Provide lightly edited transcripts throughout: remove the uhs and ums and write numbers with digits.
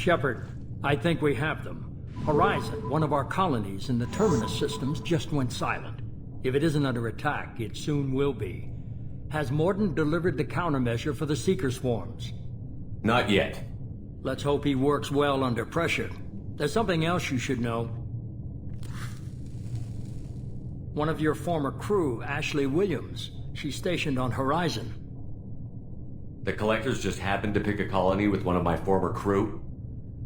Shepard, I think we have them. Horizon, one of our colonies in the Terminus systems, just went silent. If it isn't under attack, it soon will be. Has Mordin delivered the countermeasure for the Seeker swarms? Not yet. Let's hope he works well under pressure. There's something else you should know. One of your former crew, Ashley Williams. She's stationed on Horizon. The Collectors just happened to pick a colony with one of my former crew?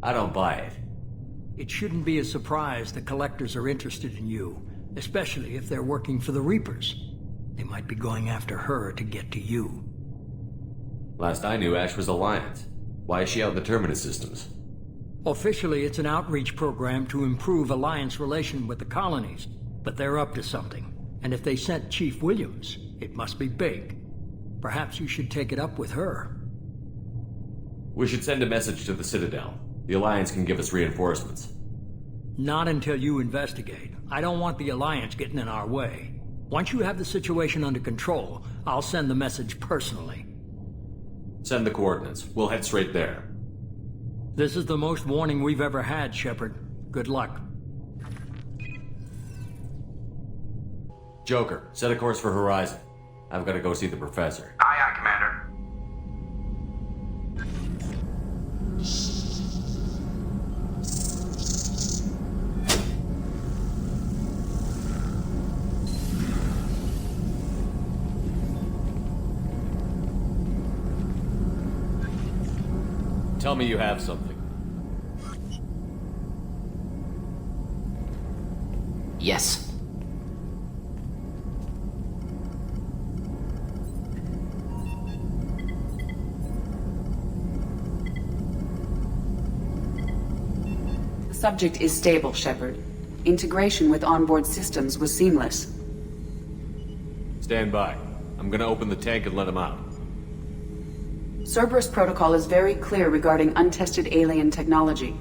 I don't buy it. It shouldn't be a surprise the Collectors are interested in you, especially if they're working for the Reapers. They might be going after her to get to you. Last I knew, Ash was Alliance. Why is she out in the Terminus systems? Officially, it's an outreach program to improve Alliance relation with the colonies, but they're up to something. And if they sent Chief Williams, it must be big. Perhaps you should take it up with her. We should send a message to the Citadel. The Alliance can give us reinforcements. Not until you investigate. I don't want the Alliance getting in our way. Once you have the situation under control, I'll send the message personally. Send the coordinates. We'll head straight there. This is the most warning we've ever had, Shepard. Good luck. Joker, set a course for Horizon. I've got to go see the Professor. Aye, aye, Commander. Tell me you have something. Yes. The subject is stable, Shepard. Integration with onboard systems was seamless. Stand by. I'm gonna open the tank and let him out. Cerberus protocol is very clear regarding untested alien technology.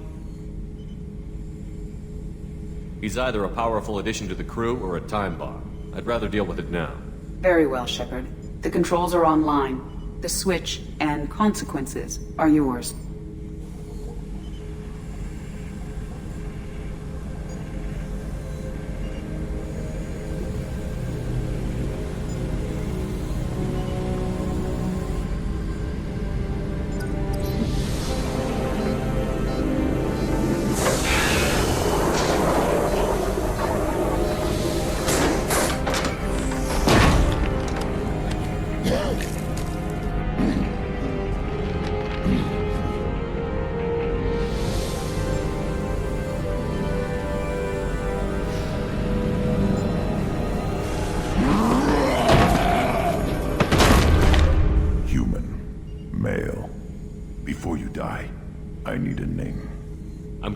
He's either a powerful addition to the crew or a time bomb. I'd rather deal with it now. Very well, Shepard. The controls are online. The switch and consequences are yours.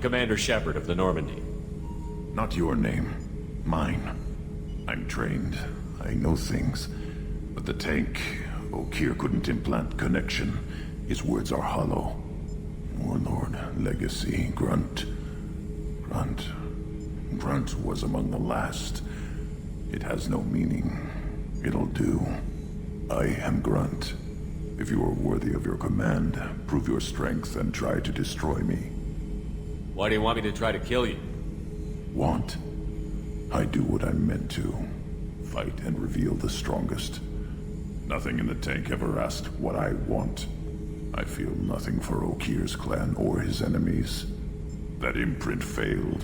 Commander Shepard of the Normandy. Not your name. Mine. I'm trained. I know things. But the tank, Okeer couldn't implant connection. His words are hollow. Warlord, Legacy, Grunt. Grunt was among the last. It has no meaning. It'll do. I am Grunt. If you are worthy of your command, prove your strength and try to destroy me. Why do you want me to try to kill you? Want? I do what I'm meant to. Fight and reveal the strongest. Nothing in the tank ever asked what I want. I feel nothing for Okeer's clan or his enemies. That imprint failed.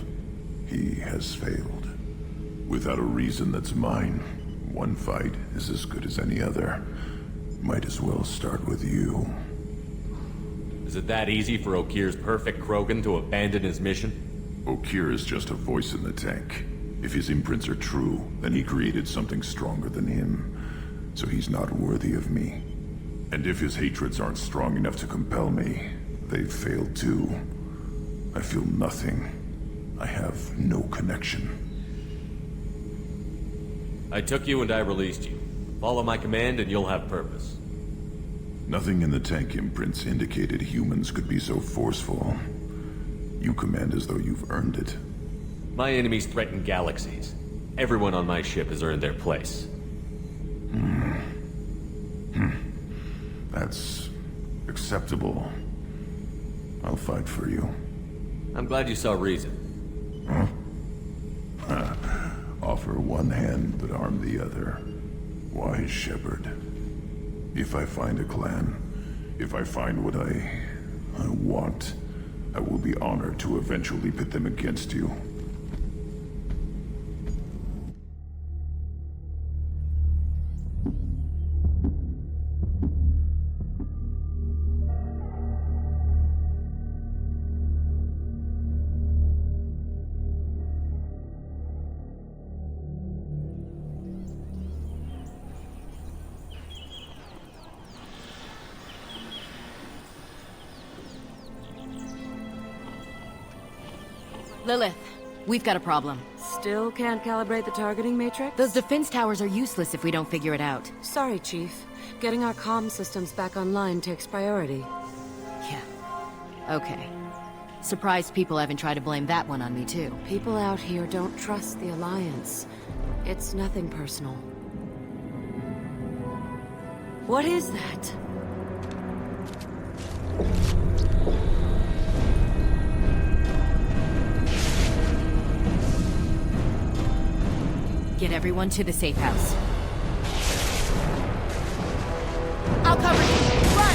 He has failed. Without a reason that's mine, one fight is as good as any other. Might as well start with you. Is it that easy for Okeer's perfect Krogan to abandon his mission? Okeer is just a voice in the tank. If his imprints are true, then he created something stronger than him. So he's not worthy of me. And if his hatreds aren't strong enough to compel me, they've failed too. I feel nothing. I have no connection. I took you and I released you. Follow my command and you'll have purpose. Nothing in the tank imprints indicated humans could be so forceful. You command as though you've earned it. My enemies threaten galaxies. Everyone on my ship has earned their place. That's acceptable. I'll fight for you. I'm glad you saw reason. Offer one hand, but arm the other. Why, Shepard? If I find a clan, if I find what I want, I will be honored to eventually pit them against you. Lilith, we've got a problem. Still can't calibrate the targeting matrix? Those defense towers are useless if we don't figure it out. Sorry, Chief. Getting our comm systems back online takes priority. Yeah. Okay. Surprised people haven't tried to blame that one on me, too. People out here don't trust the Alliance. It's nothing personal. What is that? Get everyone to the safe house. I'll cover you! Run!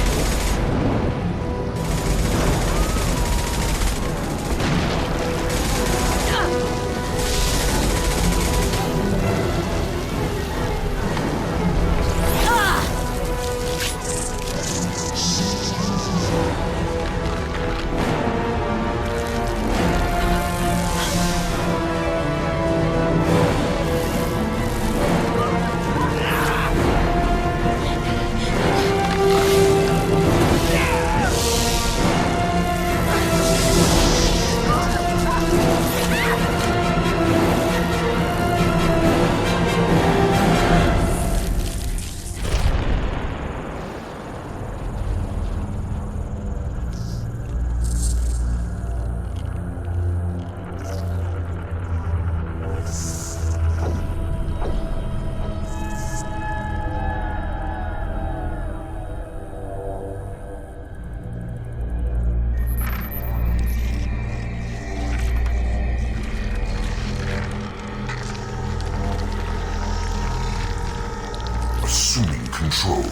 Assuming control.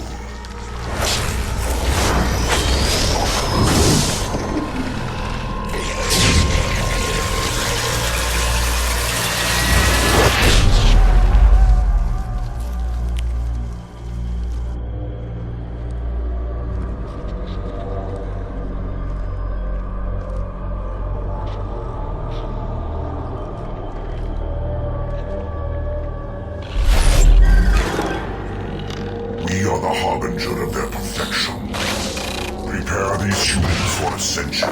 We are the harbinger of their perfection. Prepare these humans for ascension.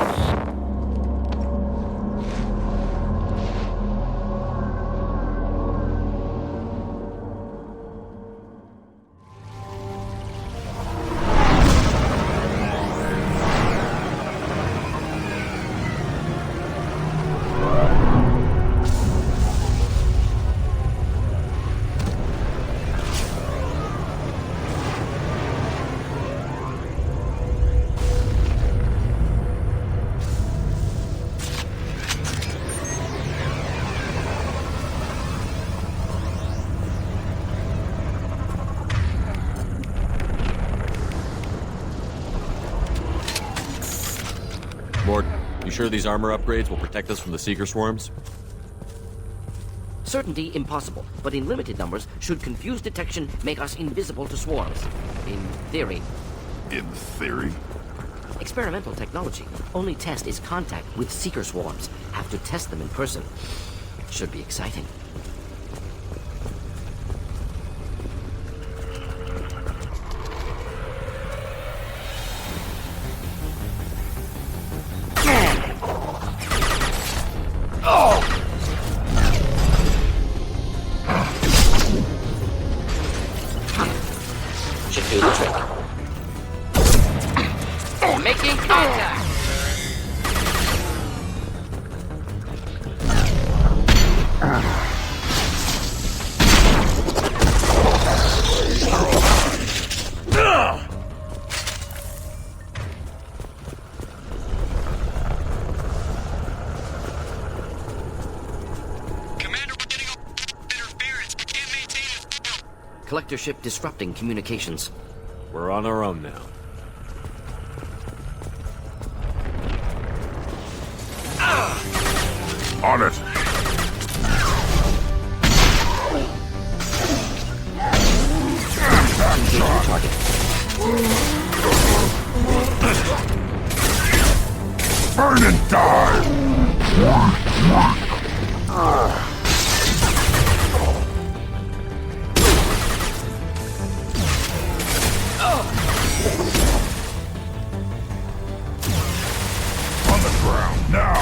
Mort, you sure these armor upgrades will protect us from the Seeker swarms? Certainty impossible, but in limited numbers, should confused detection make us invisible to swarms. In theory. In theory? Experimental technology. Only test is contact with Seeker swarms. Have to test them in person. Should be exciting. Should do the trick. Making contact! Collector ship disrupting communications. We're on our own now. On it! Engaging target. Burn and die! On the ground, now!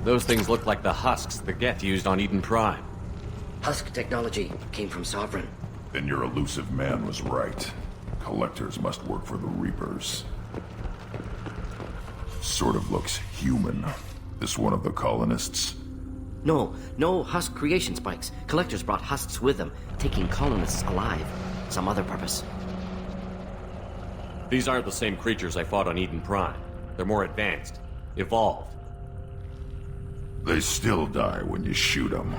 Those things look like the husks the Geth used on Eden Prime. Husk technology came from Sovereign. Then your elusive man was right. Collectors must work for the Reapers. Sort of looks human. This one of the colonists? No husk creation spikes. Collectors brought husks with them, taking colonists alive. Some other purpose. These aren't the same creatures I fought on Eden Prime. They're more advanced. Evolved. They still die when you shoot them.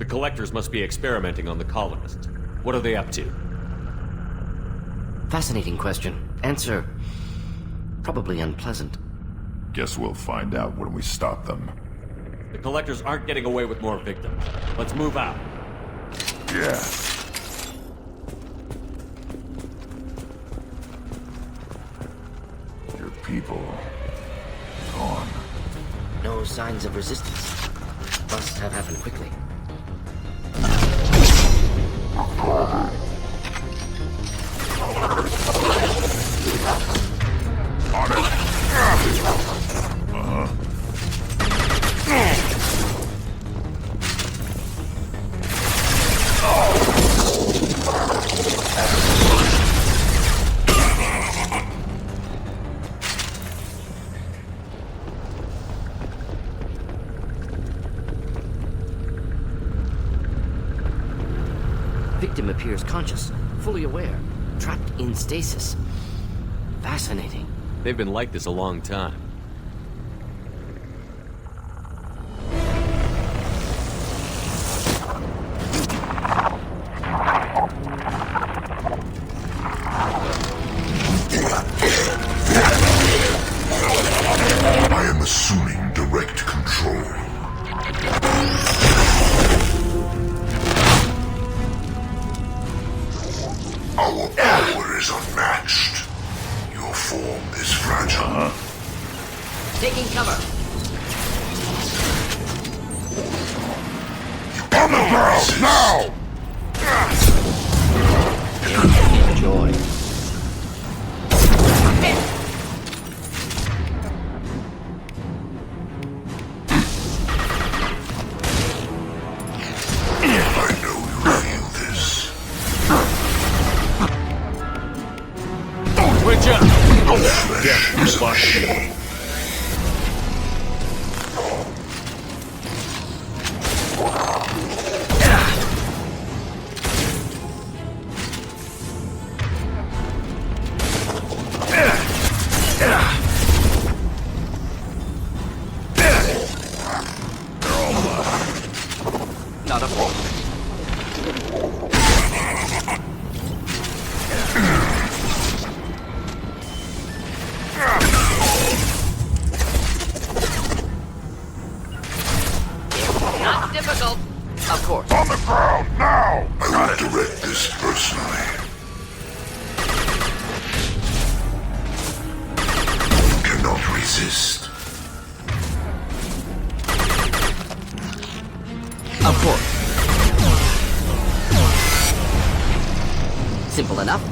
The Collectors must be experimenting on the colonists. What are they up to? Fascinating question. Answer... probably unpleasant. Guess we'll find out when we stop them. The Collectors aren't getting away with more victims. Let's move out. Yeah. Your people... gone. No signs of resistance. Must have happened quickly. On it! Victim appears conscious, fully aware, trapped in stasis. Fascinating. They've been like this a long time. I am assuming direct control. Our power is unmatched. Your form is fragile. Taking cover. On the ground, now! Enjoy. I know you feel this. Switch up! Flesh is a machine. Not a problem. Not difficult. Of course. On the ground, now! I will direct this personally. Cannot resist. Of course. Simple enough.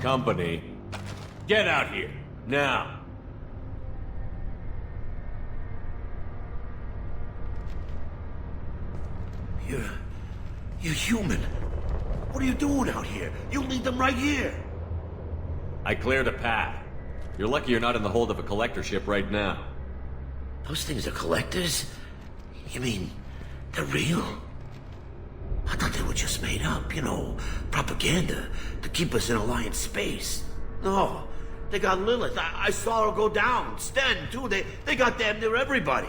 Company, get out here, now! You're human. What are you doing out here? You lead them right here. I cleared a path. You're lucky you're not in the hold of a collector ship right now. Those things are collectors? You mean, they're real? I thought they were just made up, propaganda to keep us in Alliance space. No, they got Lilith. I saw her go down. Sten, too. They got damn near everybody.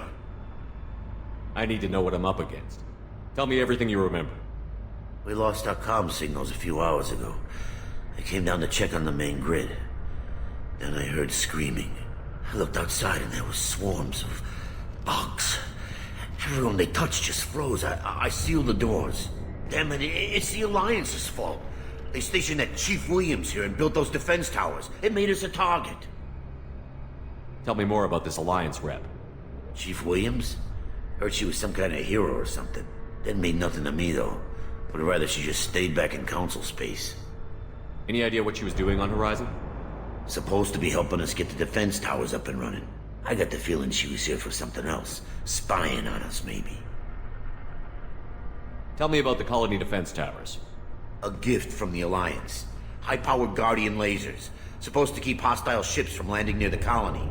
I need to know what I'm up against. Tell me everything you remember. We lost our comm signals a few hours ago. I came down to check on the main grid. Then I heard screaming. I looked outside and there were swarms of bugs. Everyone they touched just froze. I sealed the doors. Damn it, it's the Alliance's fault. They stationed that Chief Williams here and built those defense towers. It made us a target. Tell me more about this Alliance rep. Chief Williams? Heard she was some kind of hero or something. Didn't mean nothing to me, though. Would rather she just stayed back in Council space. Any idea what she was doing on Horizon? Supposed to be helping us get the defense towers up and running. I got the feeling she was here for something else. Spying on us, maybe. Tell me about the colony defense towers. A gift from the Alliance. High-powered Guardian lasers. Supposed to keep hostile ships from landing near the colony.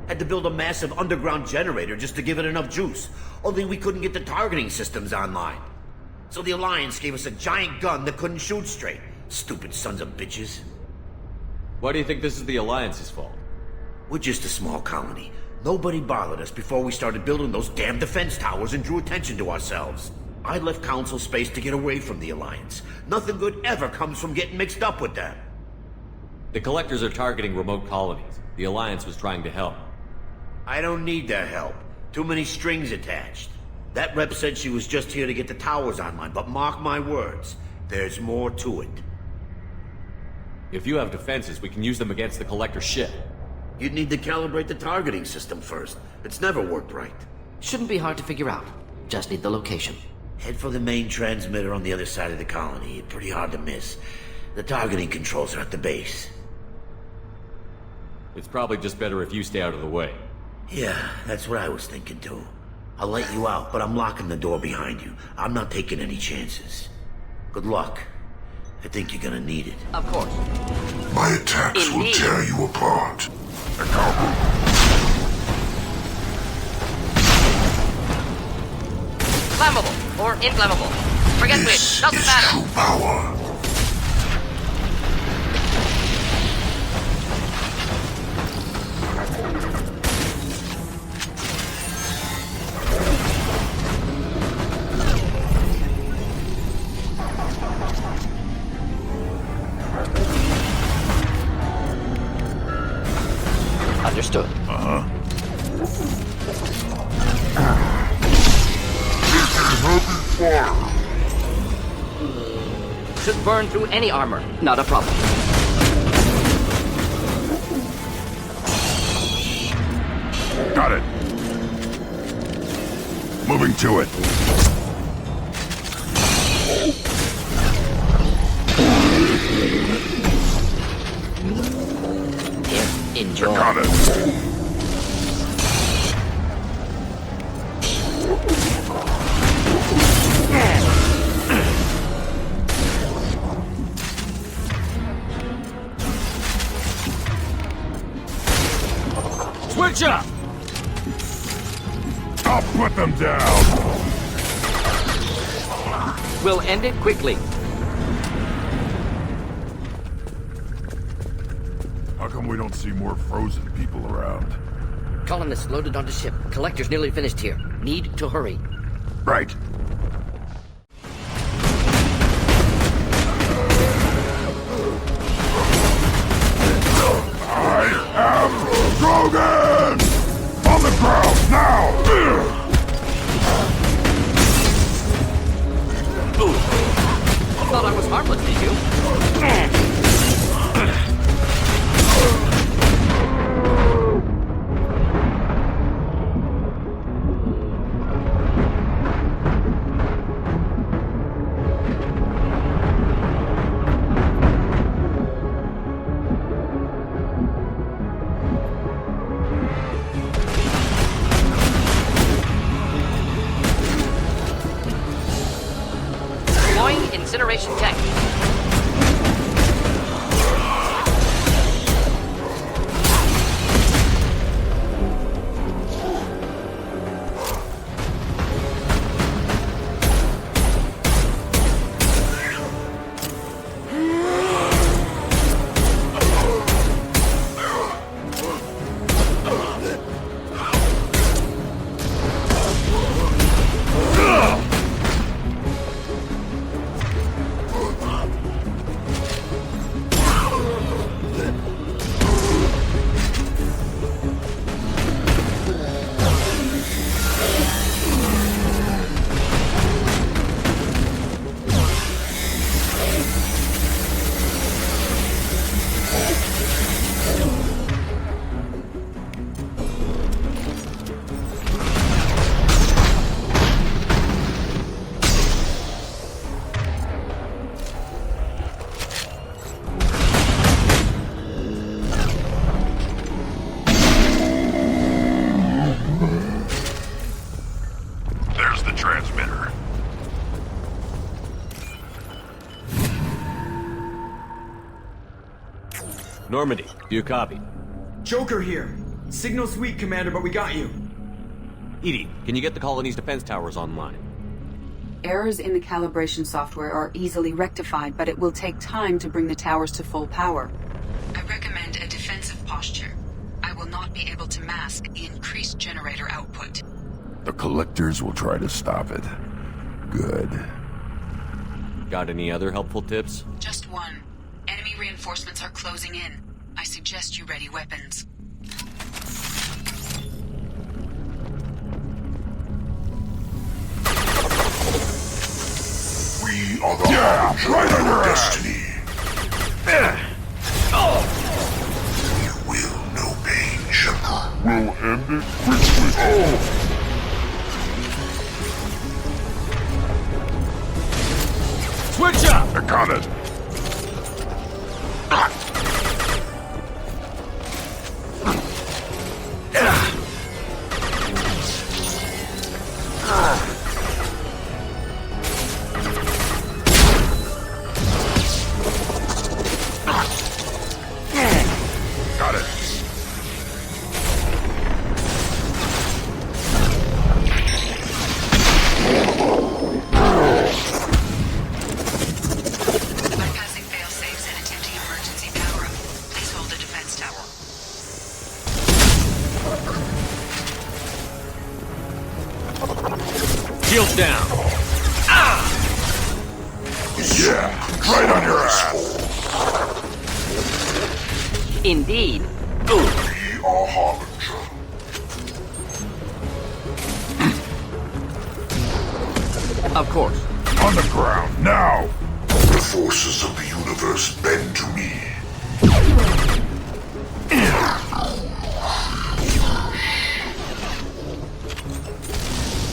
Had to build a massive underground generator just to give it enough juice. Only we couldn't get the targeting systems online. So the Alliance gave us a giant gun that couldn't shoot straight. Stupid sons of bitches. Why do you think this is the Alliance's fault? We're just a small colony. Nobody bothered us before we started building those damn defense towers and drew attention to ourselves. I left Council space to get away from the Alliance. Nothing good ever comes from getting mixed up with them. The Collectors are targeting remote colonies. The Alliance was trying to help. I don't need their help. Too many strings attached. That rep said she was just here to get the towers online, but mark my words, there's more to it. If you have defenses, we can use them against the Collector ship. You'd need to calibrate the targeting system first. It's never worked right. Shouldn't be hard to figure out. Just need the location. Head for the main transmitter on the other side of the colony. Pretty hard to miss. The targeting controls are at the base. It's probably just better if you stay out of the way. Yeah, that's what I was thinking too. I'll let you out, but I'm locking the door behind you. I'm not taking any chances. Good luck. I think you're gonna need it. Of course. My attacks will tear you apart. Flammable or inflammable. Forget which. Doesn't matter. True power. Understood. Should burn through any armor. Not a problem. Got it. Moving to it. Here, enjoy. Got it. Switch up! I'll put them down. We'll end it quickly. How come we don't see more frozen people around? Colonists loaded onto ship. Collectors nearly finished here. Need to hurry. Right. I am Drogon! On the ground, now! Thought I was harmless, did you? incineration tech. There's the transmitter. Normandy, do you copy? Joker here. Signal's weak, Commander, but we got you. Edie, can you get the colony's defense towers online? Errors in the calibration software are easily rectified, but it will take time to bring the towers to full power. I recommend a defensive posture. I will not be able to mask the increased generator output. The Collectors will try to stop it. Good. Got any other helpful tips? Just one. Enemy reinforcements are closing in. I suggest you ready weapons. We are the right of our destiny. You will know pain, Shepard. We'll end it quickly. Switch up! I got it. Got it. Bypassing fail-safes and attempting emergency power-up. Please hold the defense tower. Shields down! Yeah, right on your ass. Indeed. We are Harbinger. Of course. On the ground, now! The forces of the universe bend to me.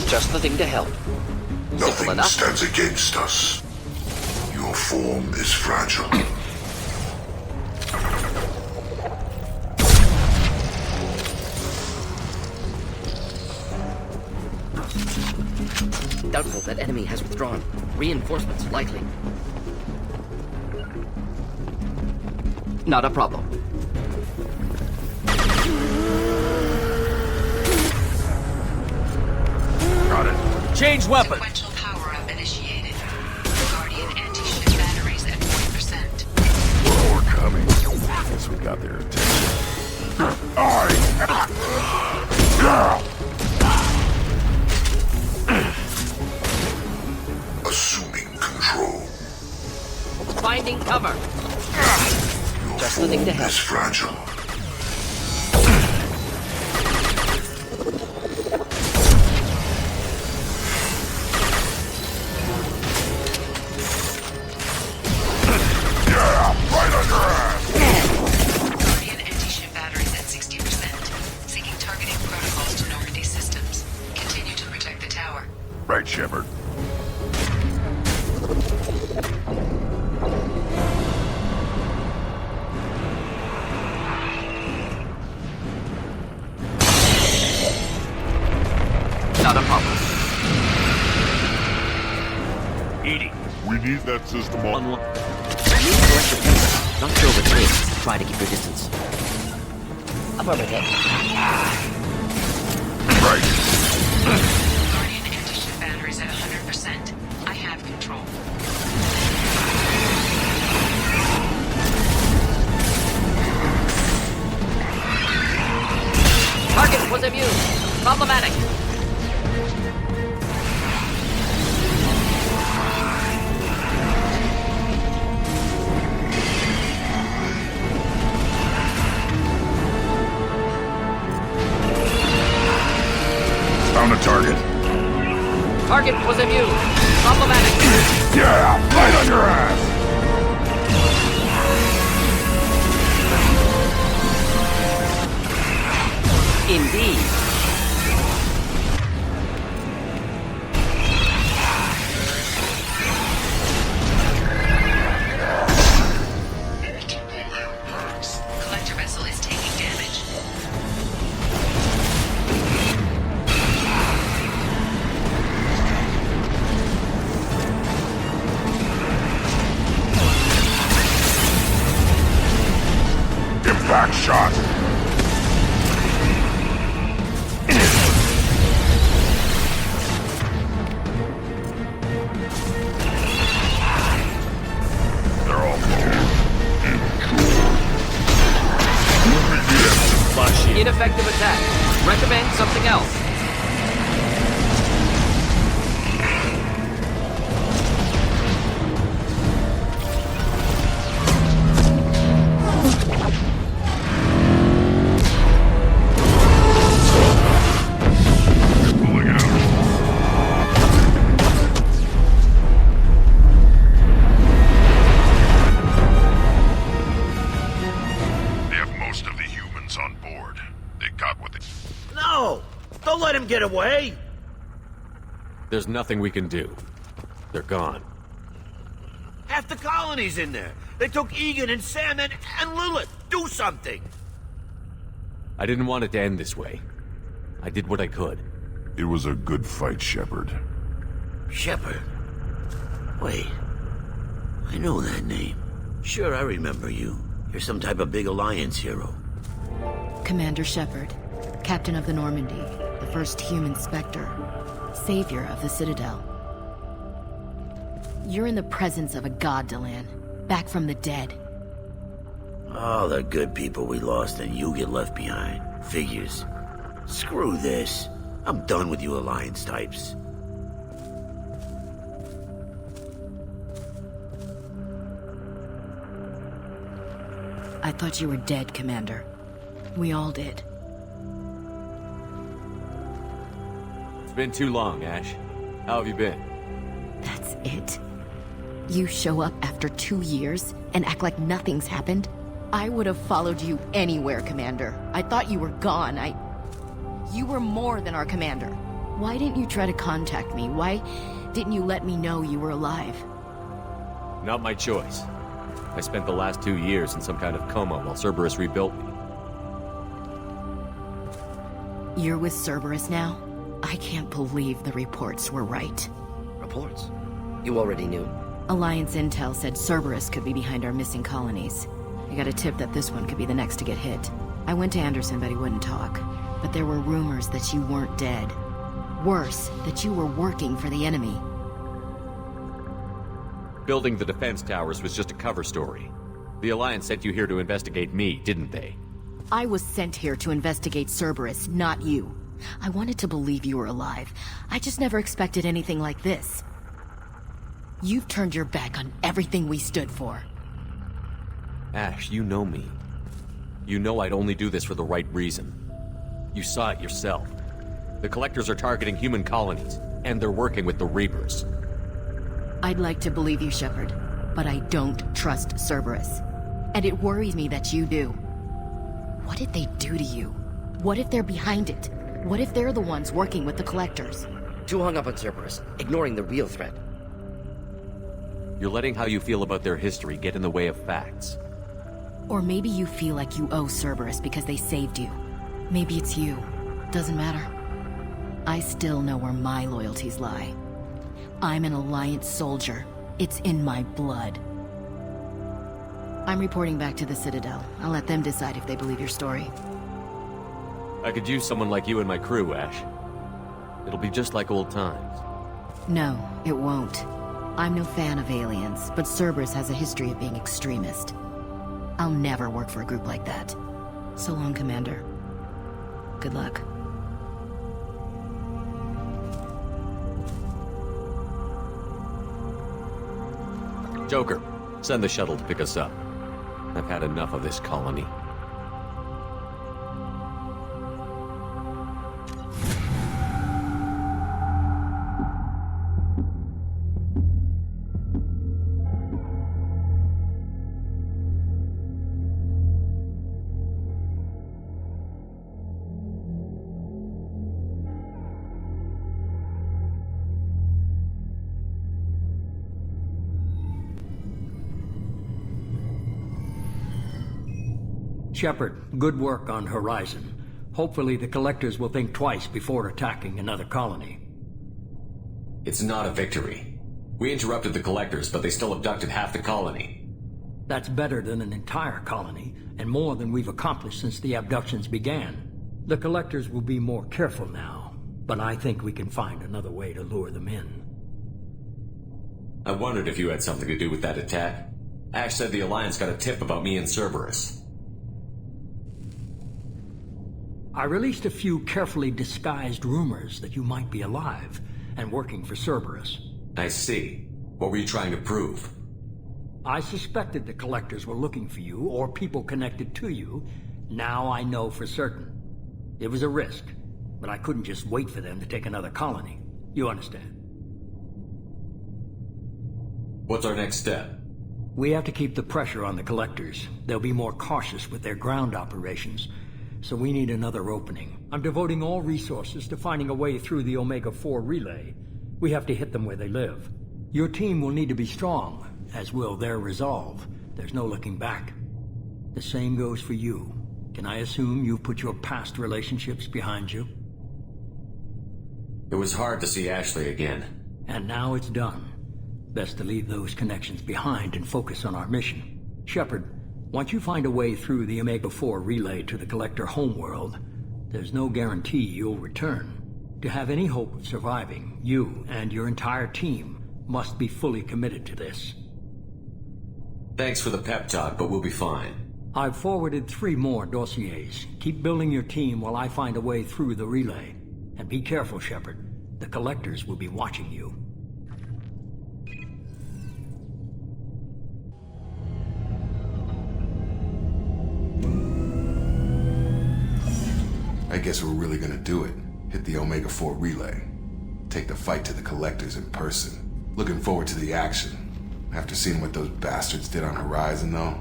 Just the thing to help. Nothing enough. stands against us. Your form is fragile. Doubtful that enemy has withdrawn. Reinforcements likely. Not a problem. Got it. Change weapon! Sequential power-up initiated. Guardian anti-ship batteries at 40%. More coming. Guess we got their attention. Assuming control. Finding cover. Your Just the thing to form help. is fragile. Right on your ass! Guardian anti-ship batteries at 60%. Seeking targeting protocols to Normandy systems. Continue to protect the tower. Right, Shepard. Not a problem. Edie. We need that system on. New collector fever. Not sure what it is. Try to keep your distance. Above my head. Right. Guardian anti-ship batteries at 100%. I have control. Target was immune. Problematic. Found a target. Target was immune. Problematic. Yeah! Right on your ass! Indeed. Collector vessel is taking damage. Impact shot! They're all Ineffective attack. Recommend something else. pulling out. They have most of the humans on board. They got what they... No! Don't let him get away! There's nothing we can do. They're gone. Half the colony's in there. They took Egan and Sam and Lilith. Do something! I didn't want it to end this way. I did what I could. It was a good fight, Shepard. Shepard? Wait. I know that name. Sure, I remember you. You're some type of big Alliance hero. Commander Shepard, Captain of the Normandy, the first human Spectre, savior of the Citadel. You're in the presence of a god, Delan, back from the dead. All the good people we lost and you get left behind. Figures. Screw this. I'm done with you Alliance types. I thought you were dead, Commander. We all did. It's been too long, Ash. How have you been? That's it? You show up after 2 years and act like nothing's happened? I would have followed you anywhere, Commander. I thought you were gone. You were more than our commander. Why didn't you try to contact me? Why didn't you let me know you were alive? Not my choice. I spent the last 2 years in some kind of coma while Cerberus rebuilt me. You're with Cerberus now? I can't believe the reports were right. Reports? You already knew? Alliance intel said Cerberus could be behind our missing colonies. I got a tip that this one could be the next to get hit. I went to Anderson, but he wouldn't talk. But there were rumors that you weren't dead. Worse, that you were working for the enemy. Building the defense towers was just a cover story. The Alliance sent you here to investigate me, didn't they? I was sent here to investigate Cerberus, not you. I wanted to believe you were alive. I just never expected anything like this. You've turned your back on everything we stood for. Ash, you know me. You know I'd only do this for the right reason. You saw it yourself. The Collectors are targeting human colonies, and they're working with the Reapers. I'd like to believe you, Shepard, but I don't trust Cerberus. And it worries me that you do. What did they do to you? What if they're behind it? What if they're the ones working with the Collectors? Too hung up on Cerberus, ignoring the real threat. You're letting how you feel about their history get in the way of facts. Or maybe you feel like you owe Cerberus because they saved you. Maybe it's you. Doesn't matter. I still know where my loyalties lie. I'm an Alliance soldier. It's in my blood. I'm reporting back to the Citadel. I'll let them decide if they believe your story. I could use someone like you in my crew, Ash. It'll be just like old times. No, it won't. I'm no fan of aliens, but Cerberus has a history of being extremist. I'll never work for a group like that. So long, Commander. Good luck. Joker, send the shuttle to pick us up. I've had enough of this colony. Shepard, good work on Horizon. Hopefully the Collectors will think twice before attacking another colony. It's not a victory. We interrupted the Collectors, but they still abducted half the colony. That's better than an entire colony, and more than we've accomplished since the abductions began. The Collectors will be more careful now, but I think we can find another way to lure them in. I wondered if you had something to do with that attack. Ash said the Alliance got a tip about me and Cerberus. I released a few carefully disguised rumors that you might be alive and working for Cerberus. I see. What were you trying to prove? I suspected the Collectors were looking for you, or people connected to you. Now I know for certain. It was a risk, but I couldn't just wait for them to take another colony. You understand? What's our next step? We have to keep the pressure on the Collectors. They'll be more cautious with their ground operations. So we need another opening. I'm devoting all resources to finding a way through the Omega-4 relay. We have to hit them where they live. Your team will need to be strong, as will their resolve. There's no looking back. The same goes for you. Can I assume you've put your past relationships behind you? It was hard to see Ashley again. And now it's done. Best to leave those connections behind and focus on our mission. Shepard, once you find a way through the Omega-4 relay to the Collector homeworld, there's no guarantee you'll return. To have any hope of surviving, you and your entire team must be fully committed to this. Thanks for the pep talk, but we'll be fine. I've forwarded 3 more dossiers. Keep building your team while I find a way through the relay. And be careful, Shepard. The Collectors will be watching you. I guess we're really gonna do it. Hit the Omega-4 relay. Take the fight to the Collectors in person. Looking forward to the action. After seeing what those bastards did on Horizon, though,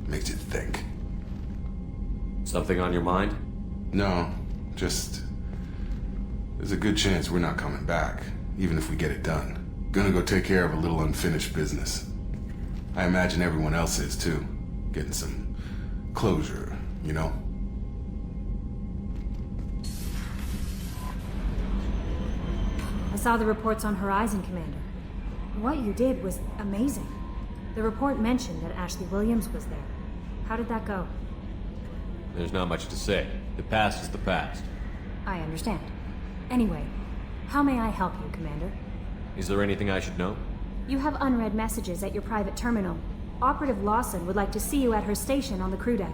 makes you think. Something on your mind? No, just... there's a good chance we're not coming back, even if we get it done. Gonna go take care of a little unfinished business. I imagine everyone else is, too. Getting some closure, you know? I saw the reports on Horizon, Commander. What you did was amazing. The report mentioned that Ashley Williams was there. How did that go? There's not much to say. The past is the past. I understand. Anyway, how may I help you, Commander? Is there anything I should know? You have unread messages at your private terminal. Operative Lawson would like to see you at her station on the crew deck.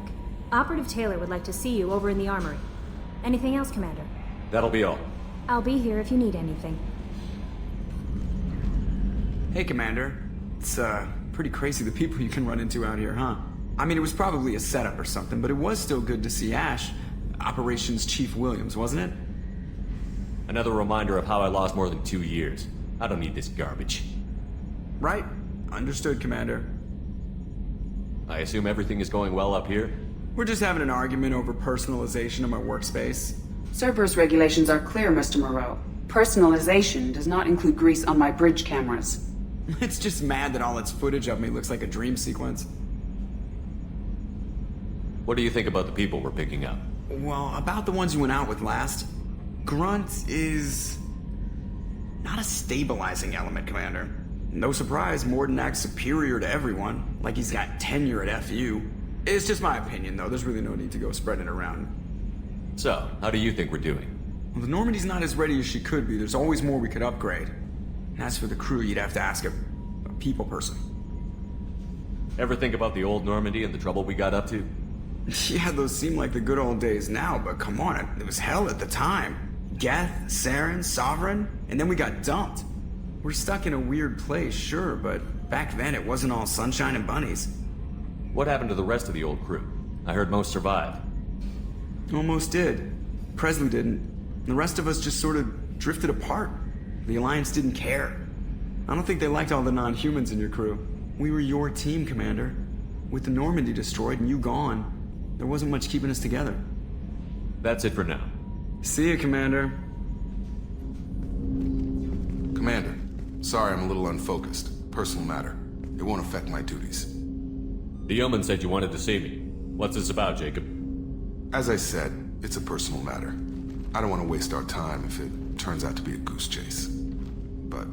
Operative Taylor would like to see you over in the armory. Anything else, Commander? That'll be all. I'll be here if you need anything. Hey, Commander. It's, pretty crazy the people you can run into out here, huh? I mean, it was probably a setup or something, but it was still good to see Ash. Operations Chief Williams, wasn't it? Another reminder of how I lost more than 2 years. I don't need this garbage. Right. Understood, Commander. I assume everything is going well up here? We're just having an argument over personalization of my workspace. Cerberus regulations are clear, Mr. Moreau. Personalization does not include grease on my bridge cameras. It's just mad that all its footage of me looks like a dream sequence. What do you think about the people we're picking up? Well, about the ones you went out with last. Grunt is... not a stabilizing element, Commander. No surprise, Morden acts superior to everyone, like he's got tenure at FU. It's just my opinion, though. There's really no need to go spreading it around. So, how do you think we're doing? Well, the Normandy's not as ready as she could be. There's always more we could upgrade. And as for the crew, you'd have to ask a people person. Ever think about the old Normandy and the trouble we got up to? Yeah, those seem like the good old days now, but come on, it was hell at the time. Geth, Saren, Sovereign, and then we got dumped. We're stuck in a weird place, sure, but back then it wasn't all sunshine and bunnies. What happened to the rest of the old crew? I heard most survived. Almost did. Presley didn't. The rest of us just sort of drifted apart. The Alliance didn't care. I don't think they liked all the non-humans in your crew. We were your team, Commander. With the Normandy destroyed and you gone, there wasn't much keeping us together. That's it for now. See you, Commander. Commander, sorry I'm a little unfocused. Personal matter. It won't affect my duties. The Yeoman said you wanted to see me. What's this about, Jacob? As I said, it's a personal matter. I don't want to waste our time if it turns out to be a goose chase. But...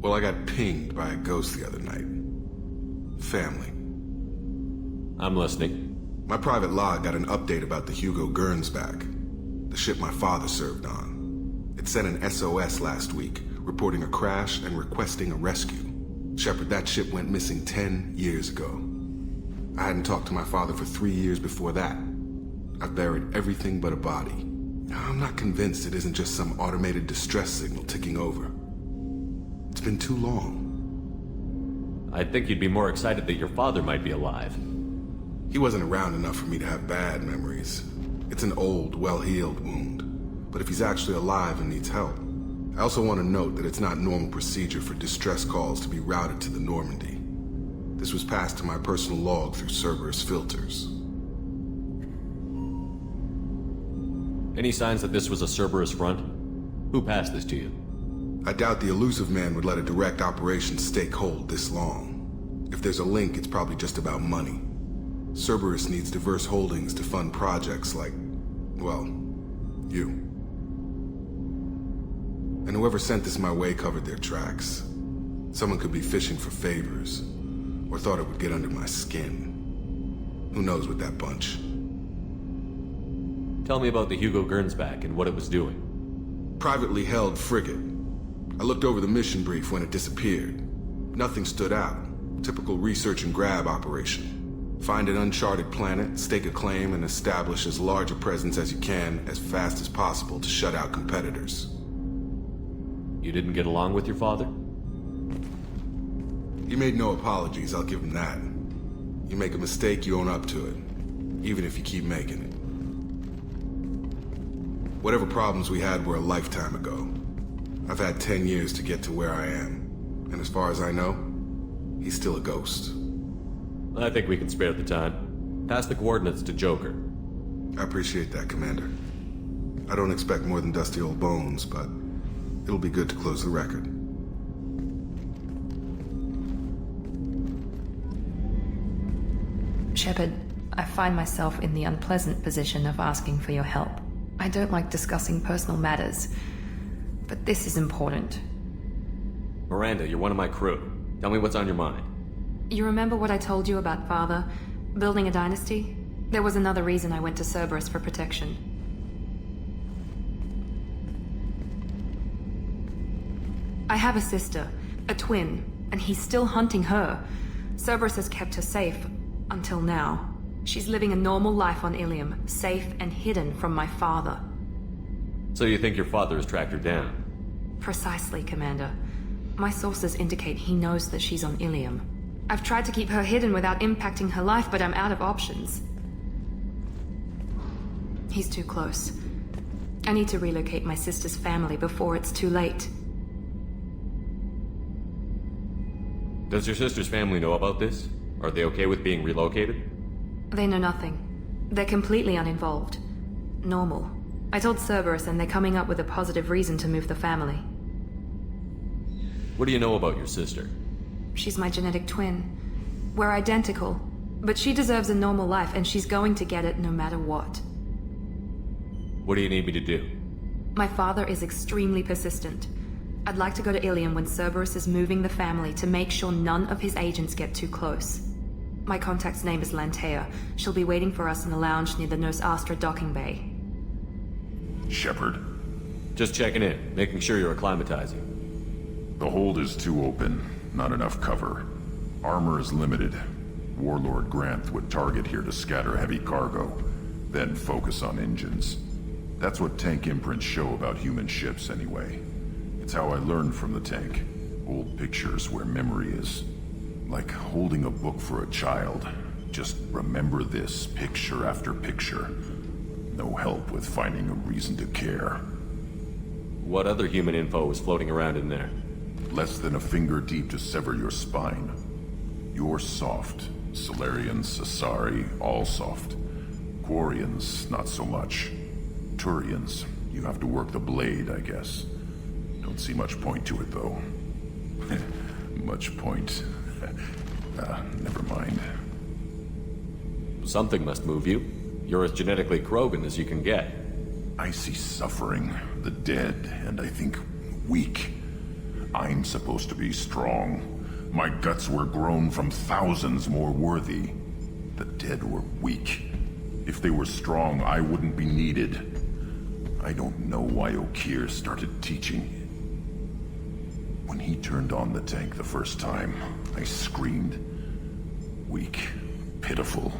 well, I got pinged by a ghost the other night. Family. I'm listening. My private log got an update about the Hugo Gernsback, the ship my father served on. It sent an SOS last week, reporting a crash and requesting a rescue. Shepard, that ship went missing 10 years ago. I hadn't talked to my father for 3 years before that. I've buried everything but a body. I'm not convinced it isn't just some automated distress signal ticking over. It's been too long. I'd think you'd be more excited that your father might be alive. He wasn't around enough for me to have bad memories. It's an old, well-healed wound. But if he's actually alive and needs help, I also want to note that it's not normal procedure for distress calls to be routed to the Normandy. This was passed to my personal log through Cerberus filters. Any signs that this was a Cerberus front? Who passed this to you? I doubt the elusive man would let a direct operation stake hold this long. If there's a link, it's probably just about money. Cerberus needs diverse holdings to fund projects like, well, you. And whoever sent this my way covered their tracks. Someone could be fishing for favors, or thought it would get under my skin. Who knows with that bunch? Tell me about the Hugo Gernsback and what it was doing. Privately held frigate. I looked over the mission brief when it disappeared. Nothing stood out. Typical research and grab operation. Find an uncharted planet, stake a claim, and establish as large a presence as you can as fast as possible to shut out competitors. You didn't get along with your father? He made no apologies, I'll give him that. You make a mistake, you own up to it. Even if you keep making it. Whatever problems we had were a lifetime ago. I've had 10 years to get to where I am. And as far as I know, he's still a ghost. I think we can spare the time. Pass the coordinates to Joker. I appreciate that, Commander. I don't expect more than dusty old bones, but it'll be good to close the record. Shepard, I find myself in the unpleasant position of asking for your help. I don't like discussing personal matters, but this is important. Miranda, you're one of my crew. Tell me what's on your mind. You remember what I told you about Father? Building a dynasty? There was another reason I went to Cerberus for protection. I have a sister, a twin, and he's still hunting her. Cerberus has kept her safe, until now. She's living a normal life on Ilium, safe and hidden from my father. So you think your father has tracked her down? Precisely, Commander. My sources indicate he knows that she's on Ilium. I've tried to keep her hidden without impacting her life, but I'm out of options. He's too close. I need to relocate my sister's family before it's too late. Does your sister's family know about this? Are they okay with being relocated? They know nothing. They're completely uninvolved. Normal. I told Cerberus and they're coming up with a positive reason to move the family. What do you know about your sister? She's my genetic twin. We're identical, but she deserves a normal life and she's going to get it no matter what. What do you need me to do? My father is extremely persistent. I'd like to go to Ilium when Cerberus is moving the family to make sure none of his agents get too close. My contact's name is Lantea. She'll be waiting for us in the lounge near the Nos Astra docking bay. Shepard? Just checking in, making sure you're acclimatizing. The hold is too open, not enough cover. Armor is limited. Warlord Granth would target here to scatter heavy cargo, then focus on engines. That's what tank imprints show about human ships anyway. It's how I learned from the tank. Old pictures where memory is. Like holding a book for a child. Just remember this picture after picture. No help with finding a reason to care. What other human info was floating around in there? Less than a finger deep to sever your spine. You're soft. Solarians, Asari, all soft. Quarians, not so much. Turians, you have to work the blade, I guess. Don't see much point to it, though. Much point. Never mind. Something must move you. You're as genetically Krogan as you can get. I see suffering, the dead, and I think weak. I'm supposed to be strong. My guts were grown from thousands more worthy. The dead were weak. If they were strong, I wouldn't be needed. I don't know why Okeer started teaching. When he turned on the tank the first time, I screamed. Weak. Pitiful.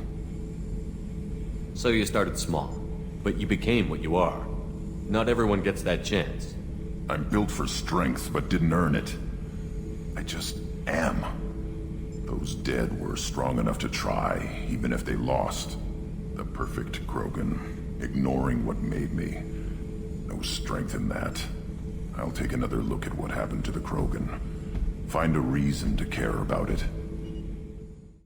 So you started small, but you became what you are. Not everyone gets that chance. I'm built for strength, but didn't earn it. I just am. Those dead were strong enough to try, even if they lost. The perfect Krogan, ignoring what made me. No strength in that. I'll take another look at what happened to the Krogan. Find a reason to care about it.